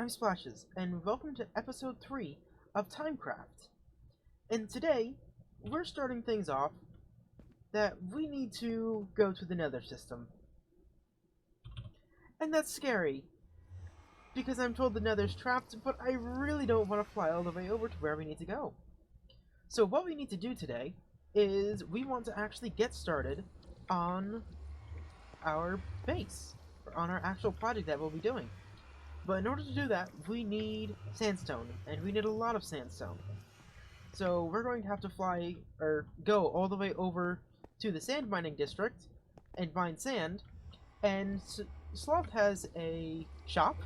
I'm Splashes, and welcome to episode 3 of Timecraft. And today, we're starting things off that we need to go to the Nether system. And that's scary, because I'm told the Nether's trapped, but I really don't want to fly all the way over to where we need to go. So what we need to do today is we want to actually get started on our base, or on our actual project that we'll be doing. But in order to do that, we need sandstone, and we need a lot of sandstone. So we're going to have to fly, or go all the way over to the sand mining district and mine sand. And Sloth has a shop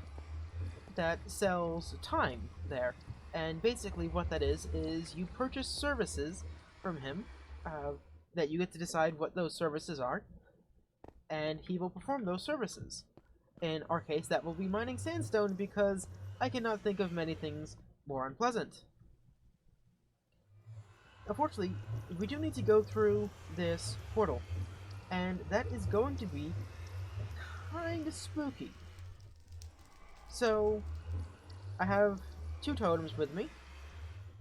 that sells time there. And basically what that is you purchase services from him that you get to decide what those services are, and he will perform those services. In our case, that will be mining sandstone, because I cannot think of many things more unpleasant. Unfortunately, we do need to go through this portal, and that is going to be kinda spooky. So, I have 2 totems with me.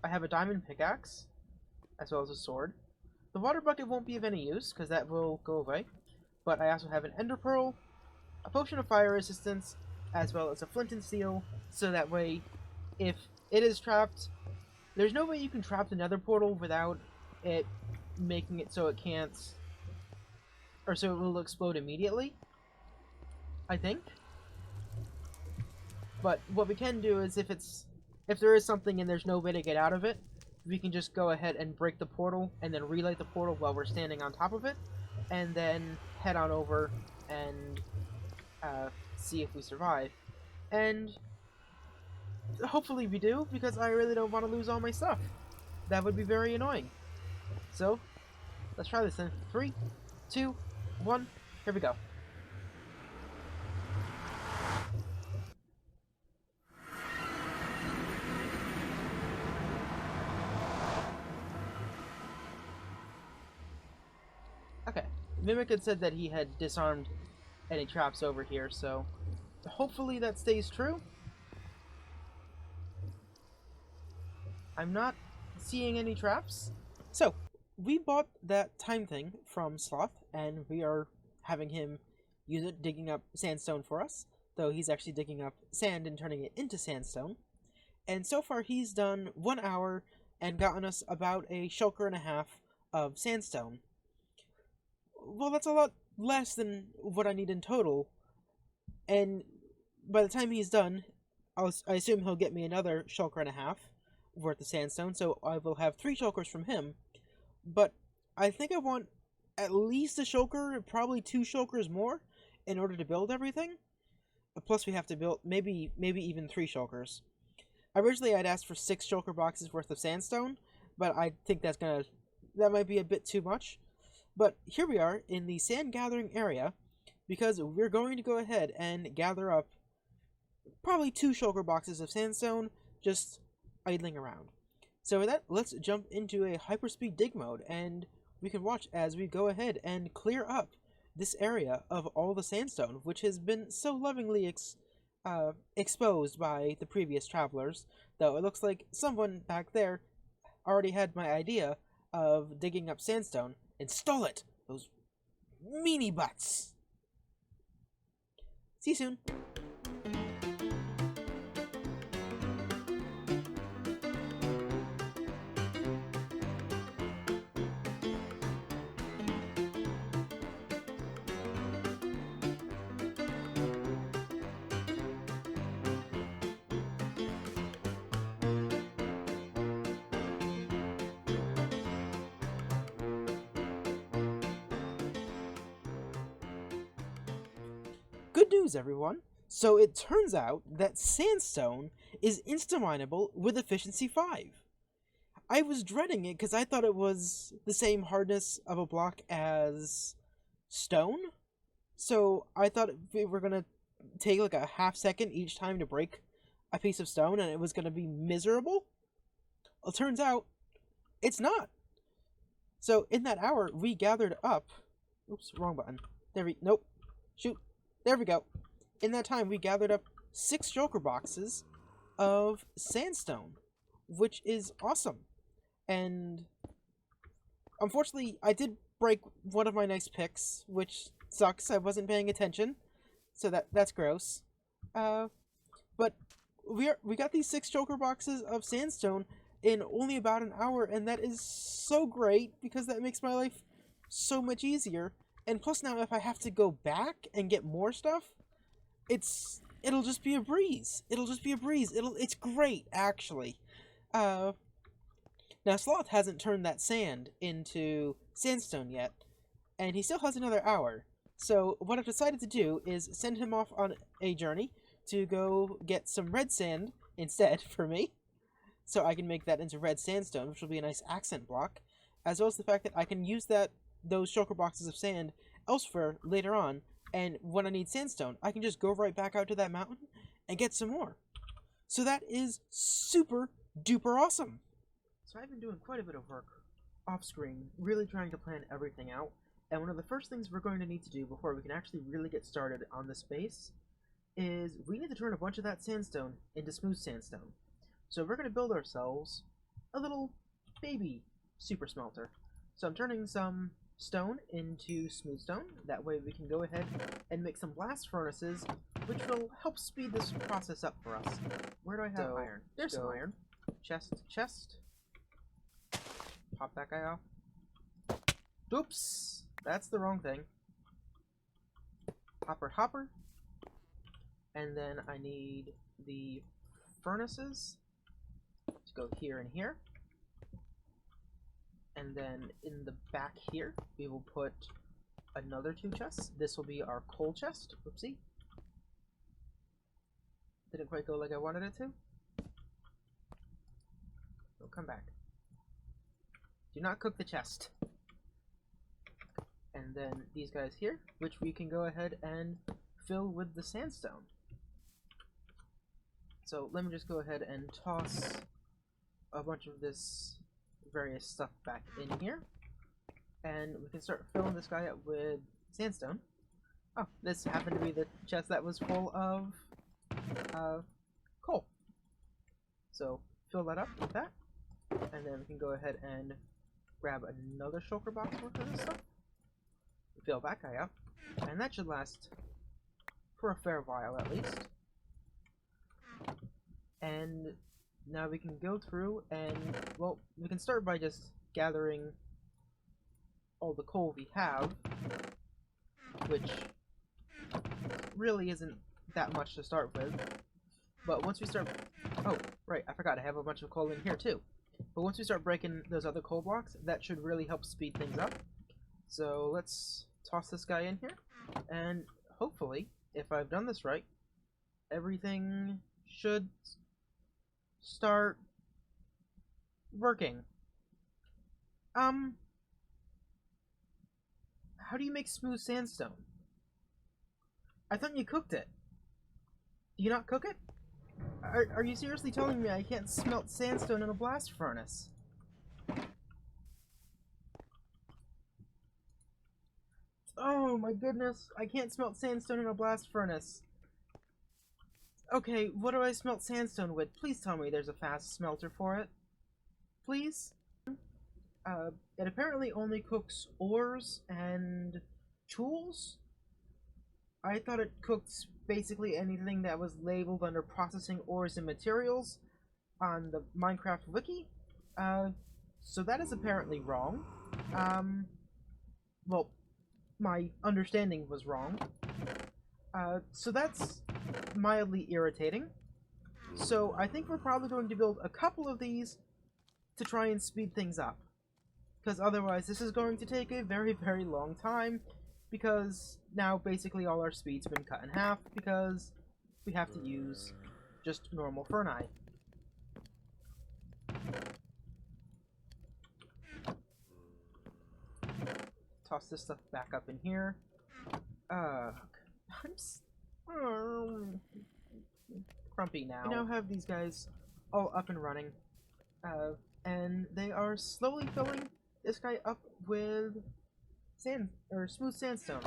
I have a diamond pickaxe, as well as a sword. The water bucket won't be of any use, because that will go away. But I also have an ender pearl, a potion of fire resistance, as well as a flint and steel, so that way, if it is trapped, there's no way you can trap the nether portal without it making it so it can't, or so it will explode immediately, I think. But what we can do is, if there is something and there's no way to get out of it, we can just go ahead and break the portal, and then relight the portal while we're standing on top of it, and then head on over and see if we survive. And hopefully we do, because I really don't want to lose all my stuff. That would be very annoying. So, let's try this then. 3, 2, 1, here we go. Okay, Mimic had said that he had disarmed any traps over here, so hopefully that stays true. I'm not seeing any traps. So, we bought that time thing from Sloth, and we are having him use it digging up sandstone for us, though he's actually digging up sand and turning it into sandstone. And so far he's done 1 hour and gotten us about a shulker and a half of sandstone. Well, that's a lot less than what I need in total, and by the time he's done, I assume he'll get me another shulker and a half worth of sandstone, so I will have 3 shulkers from him. But I think I want at least a shulker, probably 2 shulkers more, in order to build everything. Plus we have to build maybe even 3 shulkers. Originally I'd asked for 6 shulker boxes worth of sandstone, but I think that might be a bit too much. But here we are in the sand gathering area, because we're going to go ahead and gather up probably 2 shulker boxes of sandstone, just idling around. So with that, let's jump into a hyperspeed dig mode, and we can watch as we go ahead and clear up this area of all the sandstone, which has been so lovingly exposed by the previous travelers, though it looks like someone back there already had my idea of digging up sandstone and stole it! Those meanie butts! See you soon! Good news, everyone! So it turns out that sandstone is insta-mineable with efficiency 5. I was dreading it because I thought it was the same hardness of a block as stone. So I thought we were going to take like a half second each time to break a piece of stone, and it was going to be miserable. Well, it turns out it's not. So in that hour, we gathered up... Oops, wrong button. Nope. Shoot. There we go. In that time, we gathered up 6 shulker boxes of sandstone, which is awesome. And unfortunately, I did break one of my nice picks, which sucks. I wasn't paying attention, so that's gross. Uh, but we got these 6 shulker boxes of sandstone in only about an hour, and that is so great because that makes my life so much easier. And plus, now if I have to go back and get more stuff, it'll just be a breeze. It'll just be a breeze. It's great actually. Uh, Now Sloth hasn't turned that sand into sandstone yet, and he still has another hour. So what I've decided to do is send him off on a journey to go get some red sand instead for me, so I can make that into red sandstone, which will be a nice accent block, as well as the fact that I can use those shulker boxes of sand elsewhere later on, and when I need sandstone, I can just go right back out to that mountain and get some more. So that is super duper awesome. So I've been doing quite a bit of work off-screen, really trying to plan everything out, and one of the first things we're going to need to do before we can actually really get started on this base is we need to turn a bunch of that sandstone into smooth sandstone. So we're going to build ourselves a little baby super smelter. So I'm turning some stone into smooth stone, that way we can go ahead and make some blast furnaces, which will help speed this process up for us. Where do I have iron? There's some iron. Chest. Pop that guy off. Oops! That's the wrong thing. Hopper. And then I need the furnaces to go here and here. And then in the back here, we will put another 2 chests. This will be our coal chest. Oopsie. Didn't quite go like I wanted it to. Oh, come back. Do not cook the chest. And then these guys here, which we can go ahead and fill with the sandstone. So let me just go ahead and toss a bunch of this various stuff back in here. And we can start filling this guy up with sandstone. Oh, this happened to be the chest that was full of coal. So fill that up with that. And then we can go ahead and grab another shulker box worth of this stuff. Fill that guy up. And that should last for a fair while at least. And now we can go through and, well, we can start by just gathering all the coal we have, which really isn't that much to start with. But once we start... Oh, right, I forgot I have a bunch of coal in here too. But once we start breaking those other coal blocks, that should really help speed things up. So let's toss this guy in here, and hopefully, if I've done this right, everything should start working. How do you make smooth sandstone? I thought you cooked it. Do you not cook it? Are you seriously telling me I can't smelt sandstone in a blast furnace? Oh my goodness, I can't smelt sandstone in a blast furnace. Okay, what do I smelt sandstone with? Please tell me there's a fast smelter for it. Please? It apparently only cooks ores and tools? I thought it cooked basically anything that was labeled under processing ores and materials on the Minecraft wiki. So that is apparently wrong. Well, my understanding was wrong. So that's mildly irritating. So I think we're probably going to build a couple of these to try and speed things up. Because otherwise this is going to take a very, very long time. Because now basically all our speed's been cut in half because we have to use just normal ferni. Toss this stuff back up in here. I'm grumpy now. I now have these guys all up and running. And they are slowly filling this guy up with sand or smooth sandstone.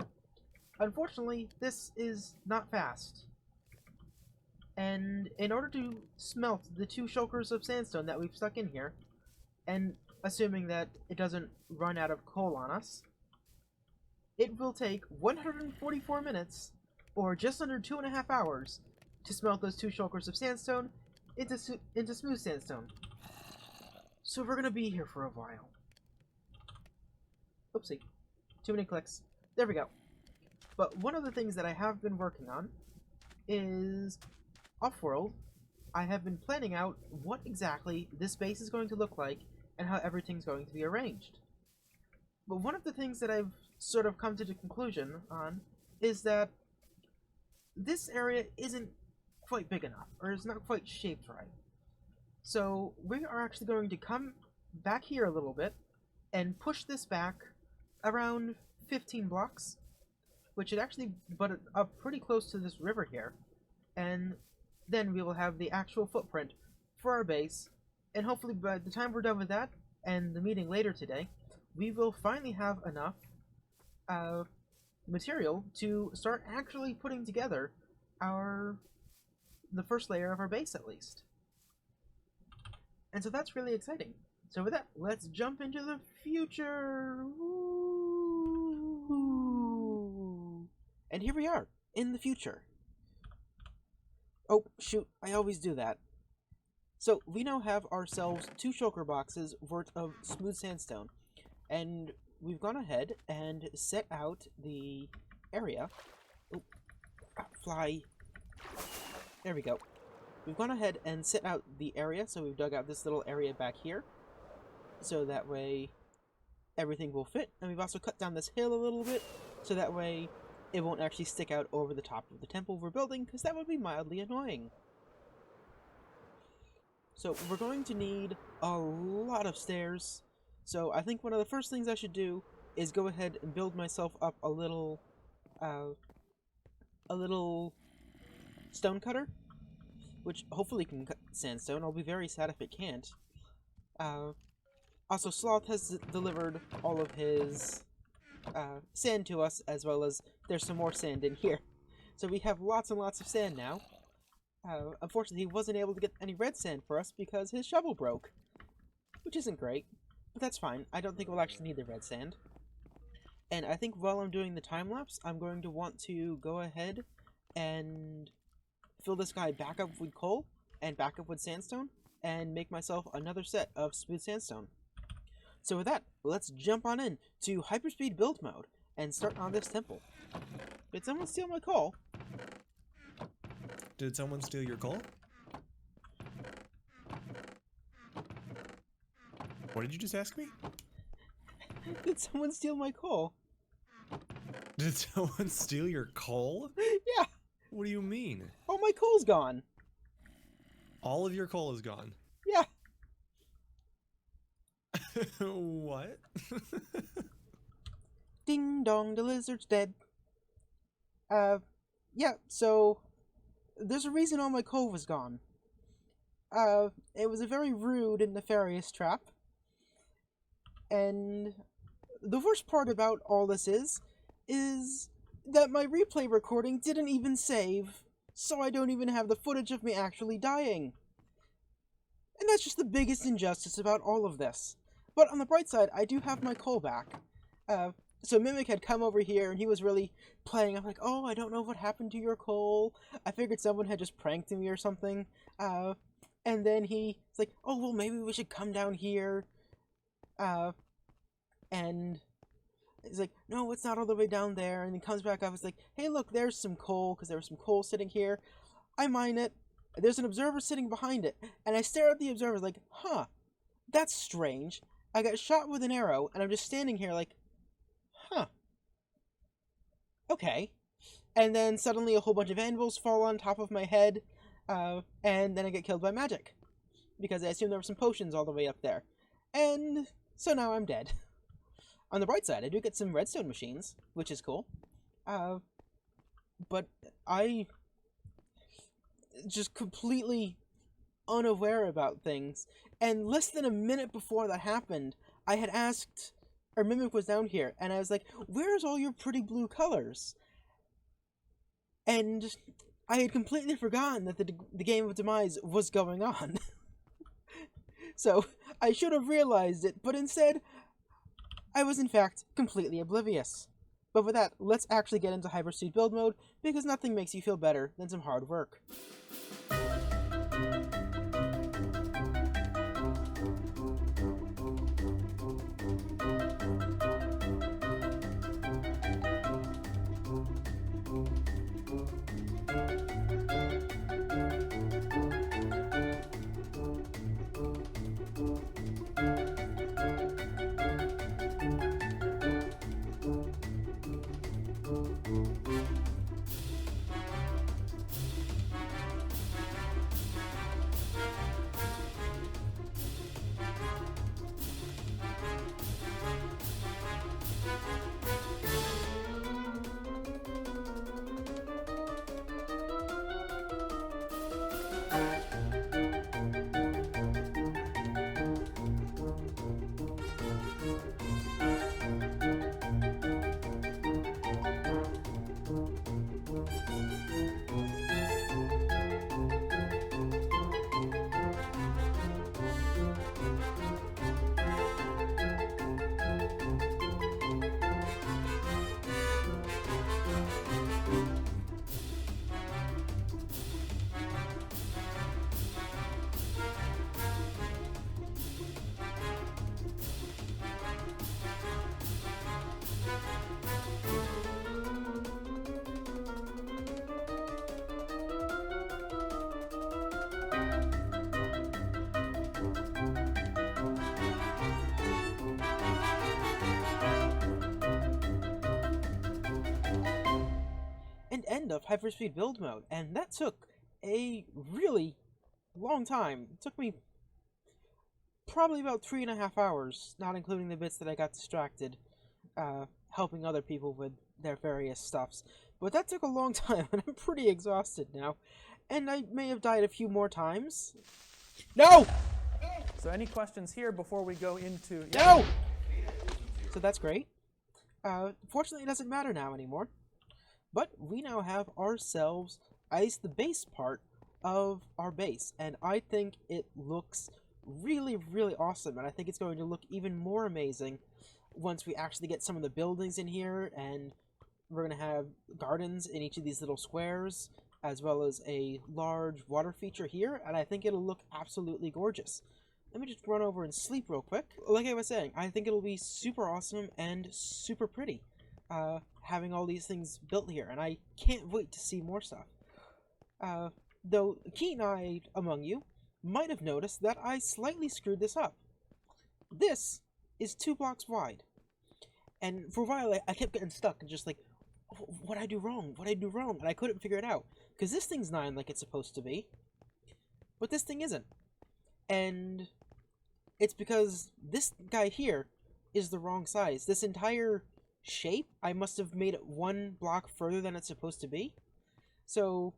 Unfortunately, this is not fast. And in order to smelt the 2 shulkers of sandstone that we've stuck in here, and assuming that it doesn't run out of coal on us, it will take 144 minutes, or just under 2.5 hours, to smelt those 2 shulkers of sandstone into smooth sandstone. So we're gonna be here for a while. Oopsie. Too many clicks. There we go. But one of the things that I have been working on is off-world. I have been planning out what exactly this base is going to look like and how everything's going to be arranged. But one of the things that I've sort of come to the conclusion on is that this area isn't quite big enough, or is not quite shaped right. So we are actually going to come back here a little bit and push this back around 15 blocks, which would actually butt it up pretty close to this river here. And then we will have the actual footprint for our base, and hopefully by the time we're done with that, and the meeting later today, we will finally have enough material to start actually putting together the first layer of our base, at least. And so that's really exciting. So with that, let's jump into the future! Woo! And here we are, in the future. Oh, shoot, I always do that. So, we now have ourselves 2 shulker boxes worth of smooth sandstone. And we've gone ahead and set out the area. Oh, fly. There we go. We've gone ahead and set out the area, so we've dug out this little area back here. So that way everything will fit. And we've also cut down this hill a little bit, so that way it won't actually stick out over the top of the temple we're building, because that would be mildly annoying. So we're going to need a lot of stairs. So I think one of the first things I should do is go ahead and build myself up a little stone cutter, which hopefully can cut sandstone. I'll be very sad if it can't. Also, Sloth has delivered all of his sand to us, as well as there's some more sand in here. So we have lots and lots of sand now. Unfortunately, he wasn't able to get any red sand for us because his shovel broke, which isn't great, but that's fine. I don't think we'll actually need the red sand. And I think while I'm doing the time-lapse, I'm going to want to go ahead and fill this guy back up with coal and back up with sandstone and make myself another set of smooth sandstone. So with that, let's jump on in to hyperspeed build mode and start on this temple. Did someone steal my coal? Did someone steal your coal? What did you just ask me? Did someone steal my coal? Did someone steal your coal? Yeah. What do you mean? Oh, my coal's gone. All of your coal is gone. Yeah. What? Ding dong, the lizard's dead. Yeah, so there's a reason all my coal was gone. It was a very rude and nefarious trap. And the worst part about all this is that my replay recording didn't even save, so I don't even have the footage of me actually dying. And that's just the biggest injustice about all of this. But on the bright side, I do have my coal back. So Mimic had come over here, and he was really playing. I'm like, oh, I don't know what happened to your coal. I figured someone had just pranked me or something. And then he's like, oh, well, maybe we should come down here. And he's like, no, it's not all the way down there. And he comes back up. It's like, hey, look, there's some coal, because there was some coal sitting here. I mine it. There's an observer sitting behind it. And I stare at the observer like, huh, that's strange. I got shot with an arrow, and I'm just standing here like, huh. Okay. And then suddenly a whole bunch of anvils fall on top of my head, and then I get killed by magic. Because I assume there were some potions all the way up there. And so now I'm dead. On the bright side, I do get some redstone machines, which is cool. But I just completely unaware about things. And less than a minute before that happened, I had asked, or Mimic was down here, and I was like, where's all your pretty blue colors? And I had completely forgotten that the game of Demise was going on. So, I should have realized it, but instead, I was in fact completely oblivious. But with that, let's actually get into Hyperspeed build mode, because nothing makes you feel better than some hard work. And end of Hyperspeed build mode, and that took a really long time. It took me probably about 3.5 hours, not including the bits that I got distracted, helping other people with their various stuffs. But that took a long time, and I'm pretty exhausted now. And I may have died a few more times. No! So any questions here before we go into... No! So that's great. Fortunately, it doesn't matter now anymore. But we now have ourselves at least the base part of our base, and I think it looks really, really awesome, and I think it's going to look even more amazing once we actually get some of the buildings in here, and we're going to have gardens in each of these little squares, as well as a large water feature here, and I think it'll look absolutely gorgeous. Let me just run over and sleep real quick. Like I was saying, I think it'll be super awesome and super pretty. Having all these things built here, and I can't wait to see more stuff. Though keen-eyed among you might have noticed that I slightly screwed this up. This is 2 blocks wide, and for a while I kept getting stuck and just like, what'd I do wrong? What'd I do wrong? And I couldn't figure it out, because this thing's 9 like it's supposed to be, but this thing isn't. And it's because this guy here is the wrong size. This entire shape, I must have made it 1 block further than it's supposed to be. So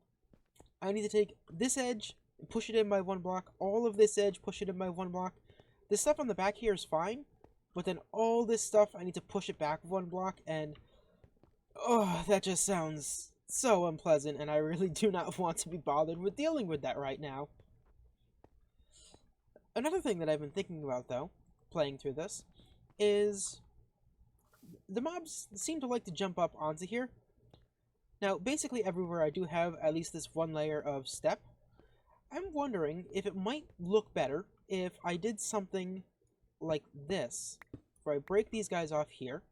I need to take this edge and push it in by 1 block, all of this edge, push it in by 1 block. This stuff on the back here is fine, but then all this stuff, I need to push it back 1 block, and oh, that just sounds so unpleasant, and I really do not want to be bothered with dealing with that right now. Another thing that I've been thinking about, though, playing through this, is the mobs seem to like to jump up onto here. Now, basically everywhere I do have at least this 1 layer of step. I'm wondering if it might look better if I did something like this, where I break these guys off here,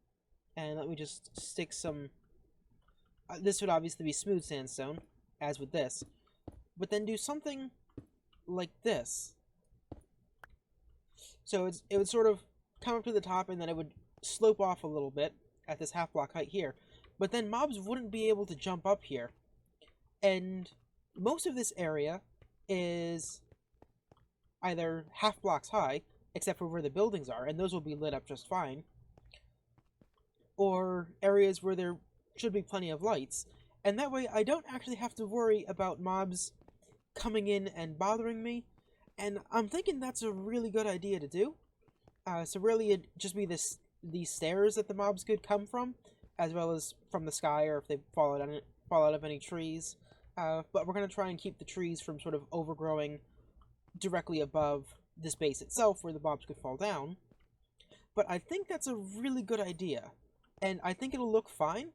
and let me just stick some... this would obviously be smooth sandstone, as with this, but then do something like this. So it would sort of come up to the top, and then it would slope off a little bit at this half block height here. But then mobs wouldn't be able to jump up here. And most of this area is either half blocks high, except for where the buildings are, and those will be lit up just fine, or areas where there should be plenty of lights. And that way I don't actually have to worry about mobs coming in and bothering me. And I'm thinking that's a really good idea to do. So really it'd just be these stairs that the mobs could come from, as well as from the sky, or if they fall out of any trees. but we're going to try and keep the trees from sort of overgrowing directly above this base itself where the mobs could fall down. But I think that's a really good idea, and I think it'll look fine,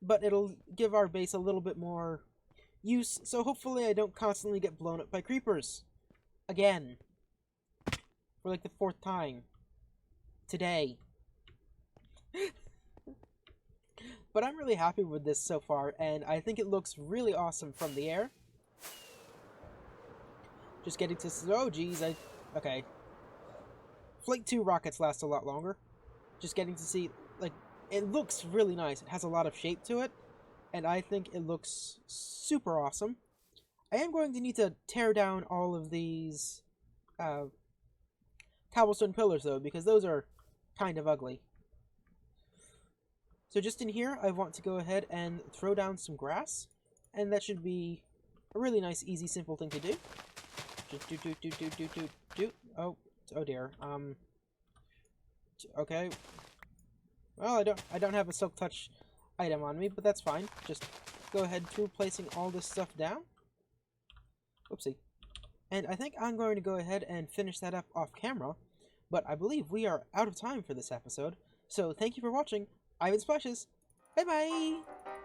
but it'll give our base a little bit more use, so hopefully I don't constantly get blown up by creepers. Again. For like the 4th time. Today. But I'm really happy with this so far, and I think it looks really awesome from the air. Just getting to... Oh, geez, okay. Flight 2 rockets last a lot longer. Just getting to see... Like, it looks really nice. It has a lot of shape to it, and I think it looks super awesome. I am going to need to tear down all of these cobblestone pillars, though, because those are kind of ugly. So just in here, I want to go ahead and throw down some grass, and that should be a really nice, easy, simple thing to do. Just do. Oh dear. Okay. Well, I don't have a silk touch item on me, but that's fine. Just go ahead through placing all this stuff down. Oopsie. And I think I'm going to go ahead and finish that up off camera, but I believe we are out of time for this episode. So thank you for watching. I've been Splashes. Bye bye!